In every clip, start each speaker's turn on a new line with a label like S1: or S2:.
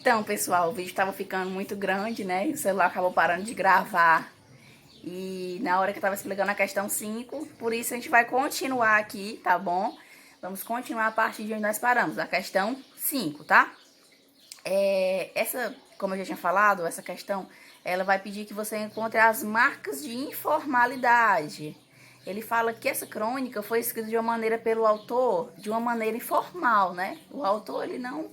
S1: Então, pessoal, o vídeo estava ficando muito grande, né? E o celular acabou parando de gravar. E na hora que eu estava explicando a questão 5, por isso a gente vai continuar aqui, tá bom? Vamos continuar a partir de onde nós paramos, a questão 5, tá? Como eu já tinha falado, essa questão, ela vai pedir que você encontre as marcas de informalidade. Ele fala que essa crônica foi escrita de uma maneira pelo autor, de uma maneira informal, né? O autor, ele não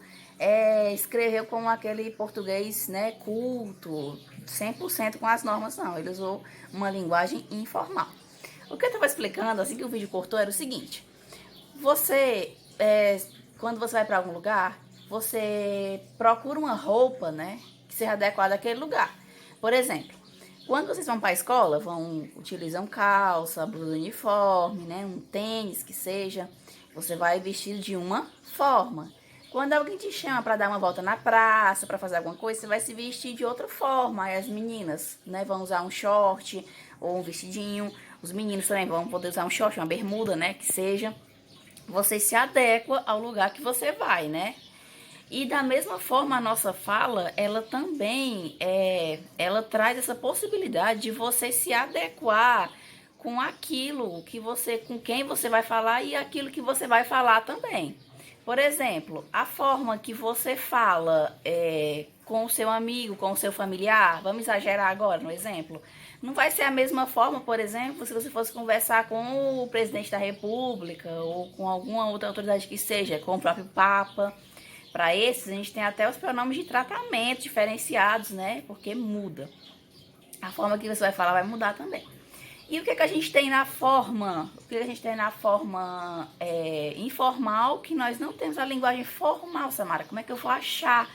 S1: escreveu com aquele português, né, culto, 100% com as normas, não. Ele usou uma linguagem informal. O que eu estava explicando, assim que o vídeo cortou, era o seguinte. Você, quando você vai para algum lugar, você procura uma roupa, né, que seja adequada àquele lugar. Por exemplo, quando vocês vão para a escola, utilizam calça, blusa uniforme, né, um tênis que seja, você vai vestido de uma forma. Quando alguém te chama para dar uma volta na praça, para fazer alguma coisa, você vai se vestir de outra forma. Aí as meninas, né, vão usar um short ou um vestidinho. Os meninos também vão poder usar um short, uma bermuda, né, que seja. Você se adequa ao lugar que você vai, né? E da mesma forma a nossa fala, ela também ela traz essa possibilidade de você se adequar com aquilo que você, com quem você vai falar e aquilo que você vai falar também. Por exemplo, a forma que você fala com o seu amigo, com o seu familiar, vamos exagerar agora no exemplo, não vai ser a mesma forma, por exemplo, se você fosse conversar com o presidente da República ou com alguma outra autoridade que seja, com o próprio Papa. Para esses, a gente tem até os pronomes de tratamento diferenciados, né? Porque muda. A forma que você vai falar vai mudar também. E o que, é que a gente tem na forma? O que, é que a gente tem na forma informal, que nós não temos a linguagem formal, Samara? Como é que eu vou achar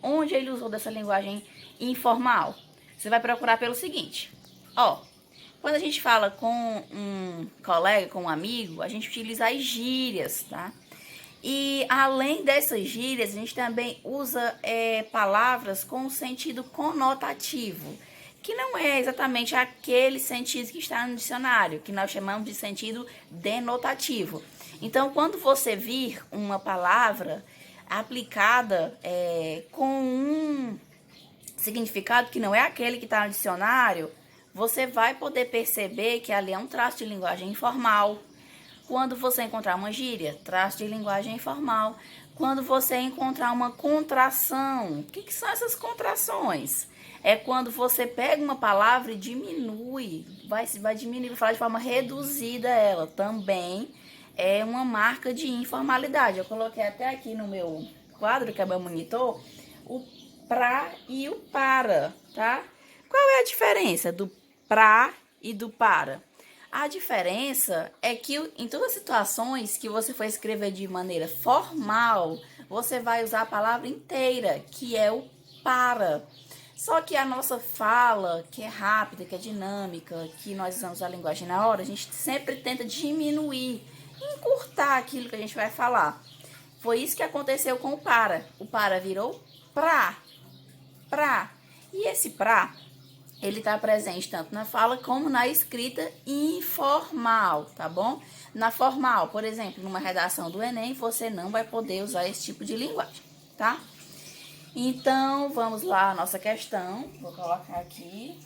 S1: onde ele usou dessa linguagem informal? Você vai procurar pelo seguinte. Ó, quando a gente fala com um colega, com um amigo, a gente utiliza as gírias, tá? E além dessas gírias, a gente também usa palavras com sentido conotativo, que não é exatamente aquele sentido que está no dicionário, que nós chamamos de sentido denotativo. Então, quando você vir uma palavra aplicada com um significado que não é aquele que está no dicionário, você vai poder perceber que ali é um traço de linguagem informal. Quando você encontrar uma gíria, traço de linguagem informal. Quando você encontrar uma contração, o que são essas contrações? É quando você pega uma palavra e diminui, vai diminuir, vai falar de forma reduzida ela. Também é uma marca de informalidade. Eu coloquei até aqui no meu quadro, que é meu monitor, o pra e o para, tá? Qual é a diferença do pra e do para? A diferença é que em todas as situações que você for escrever de maneira formal, você vai usar a palavra inteira, que é o para. Só que a nossa fala, que é rápida, que é dinâmica, que nós usamos a linguagem na hora, a gente sempre tenta diminuir, encurtar aquilo que a gente vai falar. Foi isso que aconteceu com o para. O para virou pra. Pra. E esse pra, ele está presente tanto na fala como na escrita informal, tá bom? Na formal, por exemplo, numa redação do Enem, você não vai poder usar esse tipo de linguagem, tá? Então, vamos lá a nossa questão. Vou colocar aqui.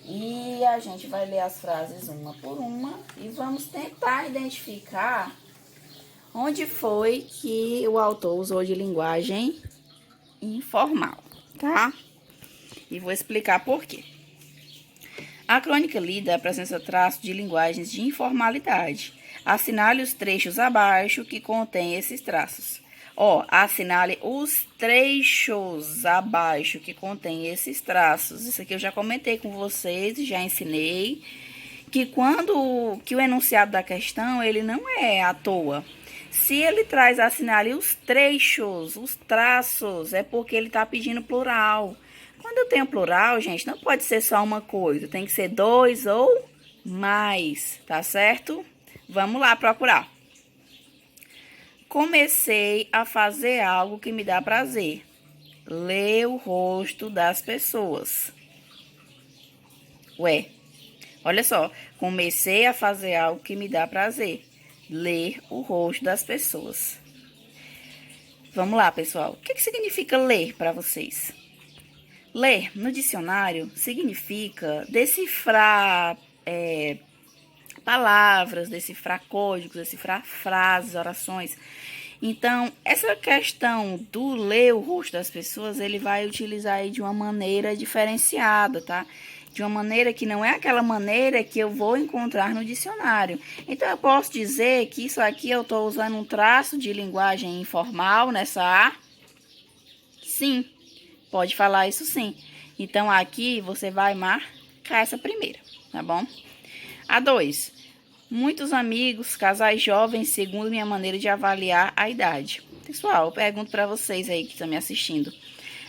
S1: E a gente vai ler as frases uma por uma e vamos tentar identificar onde foi que o autor usou de linguagem informal, tá? E vou explicar por quê. A crônica lida apresenta traços de linguagens de informalidade. Assinale os trechos abaixo que contêm esses traços. Assinale os trechos abaixo que contêm esses traços. Isso aqui eu já comentei com vocês, já ensinei que que o enunciado da questão, ele não é à toa. Se ele traz assinale os trechos, os traços, é porque ele está pedindo plural. Quando eu tenho plural, gente, não pode ser só uma coisa, tem que ser dois ou mais, tá certo? Vamos lá procurar. Comecei a fazer algo que me dá prazer. Ler o rosto das pessoas. Olha só. Comecei a fazer algo que me dá prazer. Ler o rosto das pessoas. Vamos lá, pessoal. O que significa ler para vocês? Ler, no dicionário, significa decifrar palavras, decifrar códigos, decifrar frases, orações. Então, essa questão do ler o rosto das pessoas, ele vai utilizar aí de uma maneira diferenciada, tá? De uma maneira que não é aquela maneira que eu vou encontrar no dicionário. Então, eu posso dizer que isso aqui eu estou usando um traço de linguagem informal nessa A? Sim, pode falar isso sim. Então, aqui você vai marcar essa primeira, tá bom? A 2. Muitos amigos, casais jovens, segundo minha maneira de avaliar a idade. Pessoal, eu pergunto para vocês aí que estão me assistindo.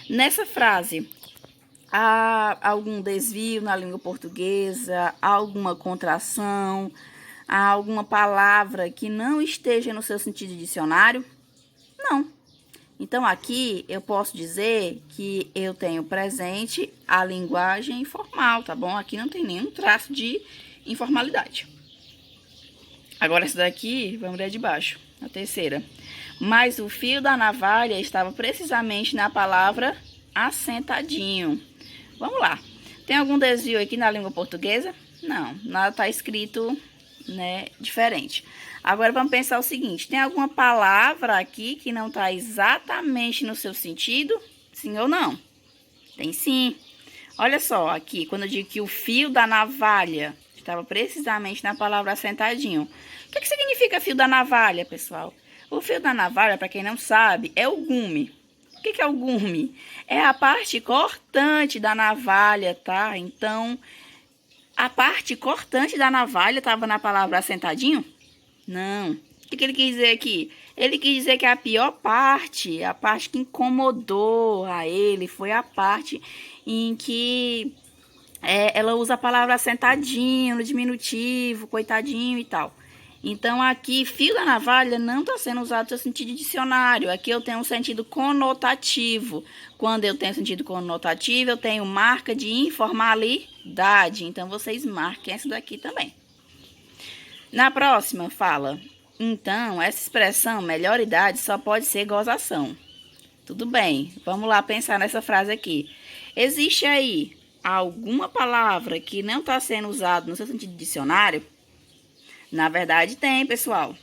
S1: Nessa frase, há algum desvio na língua portuguesa? Há alguma contração? Há alguma palavra que não esteja no seu sentido de dicionário? Não. Então, aqui eu posso dizer que eu tenho presente a linguagem informal, tá bom? Aqui não tem nenhum traço de informalidade. Agora, essa daqui, vamos ler de baixo, a terceira. Mas o fio da navalha estava precisamente na palavra assentadinho. Vamos lá. Tem algum desvio aqui na língua portuguesa? Não, nada está escrito, né, diferente. Agora, vamos pensar o seguinte. Tem alguma palavra aqui que não está exatamente no seu sentido? Sim ou não? Tem sim. Olha só, aqui, quando eu digo que o fio da navalha estava precisamente na palavra assentadinho. O que significa fio da navalha, pessoal? O fio da navalha, para quem não sabe, é o gume. O que é o gume? É a parte cortante da navalha, tá? Então, a parte cortante da navalha estava na palavra assentadinho? Não. O que ele quis dizer aqui? Ele quis dizer que a pior parte, a parte que incomodou a ele, foi a parte em que ela usa a palavra assentadinho, no diminutivo, coitadinho e tal. Então, aqui, fio da navalha não está sendo usado no seu sentido de dicionário. Aqui eu tenho um sentido conotativo. Quando eu tenho sentido conotativo, eu tenho marca de informalidade. Então, vocês marquem essa daqui também. Na próxima, fala: então, essa expressão, melhor idade, só pode ser gozação. Tudo bem, vamos lá pensar nessa frase aqui. Existe aí alguma palavra que não está sendo usada no seu sentido de dicionário? Na verdade, tem, pessoal.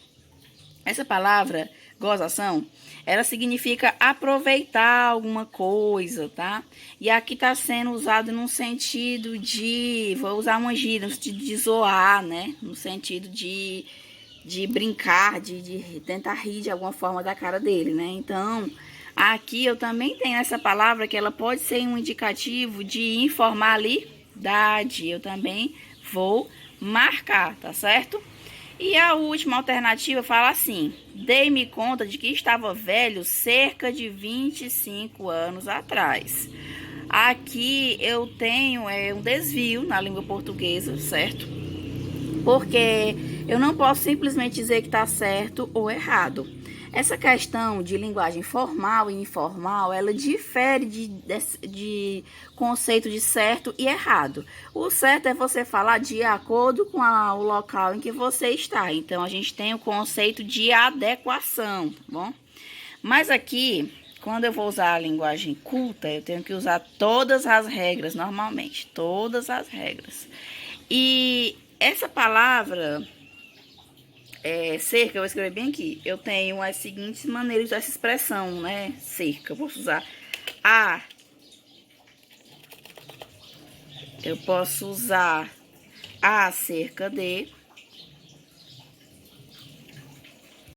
S1: Essa palavra, gozação, ela significa aproveitar alguma coisa, tá? E aqui está sendo usado num sentido de, vou usar uma gíria, no sentido de zoar, né? No sentido de brincar, de tentar rir de alguma forma da cara dele, né? Então, aqui eu também tenho essa palavra que ela pode ser um indicativo de informalidade. Eu também vou marcar, tá certo? E a última alternativa fala assim: dei-me conta de que estava velho cerca de 25 anos atrás. Aqui eu tenho um desvio na língua portuguesa, certo? Porque eu não posso simplesmente dizer que está certo ou errado. Essa questão de linguagem formal e informal, ela difere de conceito de certo e errado. O certo é você falar de acordo com o local em que você está. Então, a gente tem o conceito de adequação, tá bom? Mas aqui, quando eu vou usar a linguagem culta, eu tenho que usar todas as regras, normalmente. Todas as regras. E essa palavra... cerca, eu vou escrever bem aqui. Eu tenho as seguintes maneiras dessa expressão, né? Cerca, eu posso usar a. Eu posso usar a cerca de.